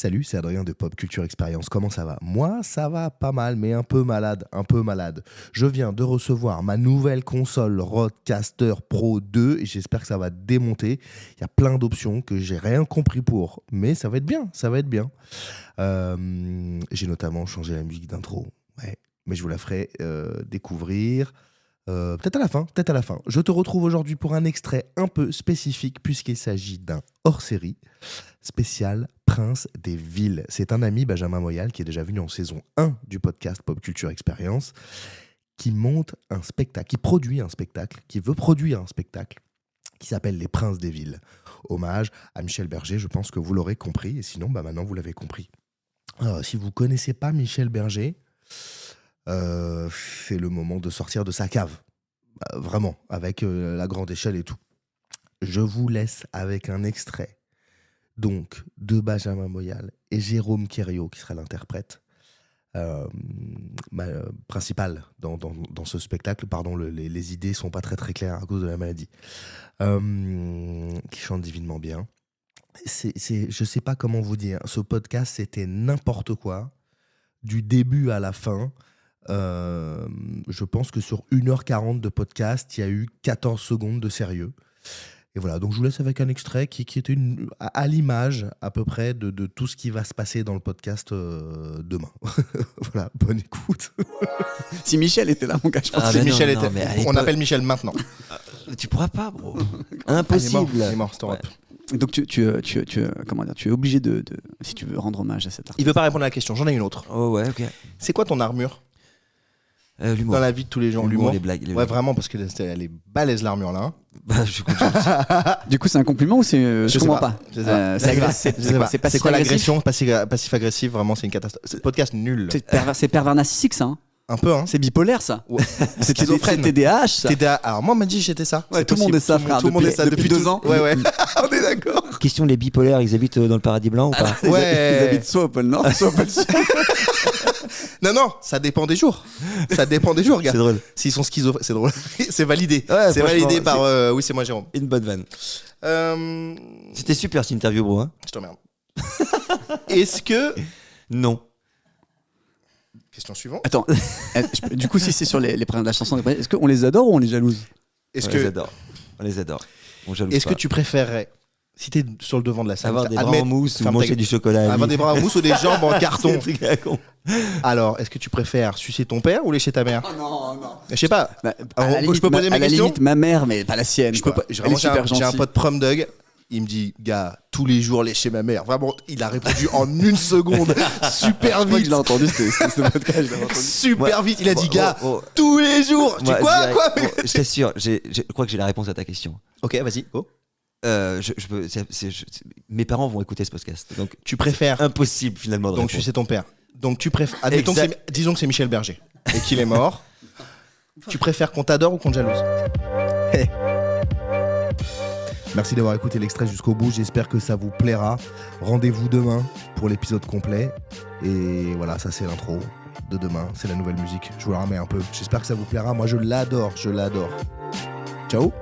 Salut, c'est Adrien de Pop Culture Experience. Comment ça va? Moi, ça va pas mal, mais un peu malade. Je viens de recevoir ma nouvelle console Rodecaster Pro 2 et j'espère que ça va démonter. Il y a plein d'options que j'ai rien compris pour, mais ça va être bien. J'ai notamment changé la musique d'intro, ouais, mais je vous la ferai découvrir. Peut-être à la fin. Je te retrouve aujourd'hui pour un extrait un peu spécifique puisqu'il s'agit d'un hors-série spécial Prince des Villes. C'est un ami, Benjamin Moyal, qui est déjà venu en saison 1 du podcast Pop Culture Experience, qui veut produire un spectacle qui s'appelle Les Princes des Villes. Hommage à Michel Berger, je pense que vous l'aurez compris, et sinon, maintenant vous l'avez compris. Si vous ne connaissez pas Michel Berger, c'est le moment de sortir de sa cave. Vraiment, avec la grande échelle et tout. Je vous laisse avec un extrait donc de Benjamin Moyal et Jérôme Kériot, qui sera l'interprète principal dans ce spectacle. Pardon, les idées sont pas très claires à cause de la maladie. Qui chante divinement bien. Je sais pas comment vous dire. Ce podcast, c'était n'importe quoi. Du début à la fin. Je pense que sur 1h40 de podcast, il y a eu 14 secondes de sérieux. Et voilà, donc je vous laisse avec un extrait qui était à l'image à peu près de tout ce qui va se passer dans le podcast demain. Voilà, bonne écoute. Si Michel était là, mon gars, je pense que Michel était. On appelle Michel maintenant. Tu pourras pas, bro. Impossible. Il est mort, c'est Ouais. Donc tu es obligé de si tu veux rendre hommage à cet artiste. Il veut pas répondre à la question, j'en ai une autre. Oh ouais, ok. C'est quoi ton armure L'humour. dans la vie de tous les jours? L'humour, les blagues. Ouais, vraiment, parce qu'elle est balèze l'armure là. Bah, je suis content. Du coup, c'est un compliment ou c'est je comprends pas. Je sais pas. C'est C'est quoi passif-agressif l'agression passif-agressif? Vraiment, c'est une catastrophe. C'est podcast nul. C'est pervers narcissique, ça. Hein. Un peu, hein. C'est bipolaire, ça. Ouais. C'est schizophrène. TDAH, ça. Alors, moi, on m'a dit que j'étais ça. Ouais, C'est tout le monde possible. est ça, frère. Tout le monde est ça depuis 2 ans. Ouais. On est d'accord. Question, les bipolaires, ils habitent dans le paradis blanc ou pas? Ouais. Ils habitent soit au pôle Nord, soit au pôle Sud. Non, ça dépend des jours. Ça dépend des jours, gars. C'est drôle. S'ils sont schizophrènes, c'est drôle. C'est validé. Ouais, c'est validé par. Oui, c'est moi, Jérôme. Une bonne vanne. Je C'était super cette interview, bro. Hein. t'emmerde. Est-ce que. Non. Question suivante. Attends, du coup, si c'est sur les de la chanson, est-ce qu'on les adore ou on les jalouse? Est-ce On que. les adore. On les adore. On jalouse Est-ce pas. que tu préférerais, si t'es sur le devant de la scène, avoir des bras en mousse ou ferme manger ta- du chocolat? avoir des bras en mousse ou des jambes en C'est carton? un truc à la con. Alors, est-ce que tu préfères sucer ton père ou lécher ta mère? Oh non. Je sais pas. Bah, Alors, à la limite, je peux poser mes à la questions limite, ma mère, mais pas la sienne. Je peux quoi. pas. Elle est super J'ai un gentille. pote prom dog. Il me dit, gars, tous les jours lécher ma mère. Vraiment, il a répondu en 1 seconde, super Je crois que je vite. l'ai entendu, c'était ce podcast. Je l'ai entendu. Super vite. Il a dit, gars, Oh, tous les jours. Tu moi, quoi je t'assure, je crois que j'ai la réponse à ta question. Ok, vas-y. Go. Mes parents vont écouter ce podcast, donc Tu préfères. impossible finalement de Donc, répondre. tu sais ton père. Donc, tu préfères. Admettons que Exact. disons que c'est Michel Berger et qu'il est mort. Tu préfères qu'on t'adore ou qu'on te jalouse? Merci d'avoir écouté l'extrait jusqu'au bout. J'espère que ça vous plaira. Rendez-vous demain pour l'épisode complet. Et voilà, ça c'est l'intro de demain. C'est la nouvelle musique. Je vous la remets un peu. J'espère que ça vous plaira. Moi, je l'adore. Ciao.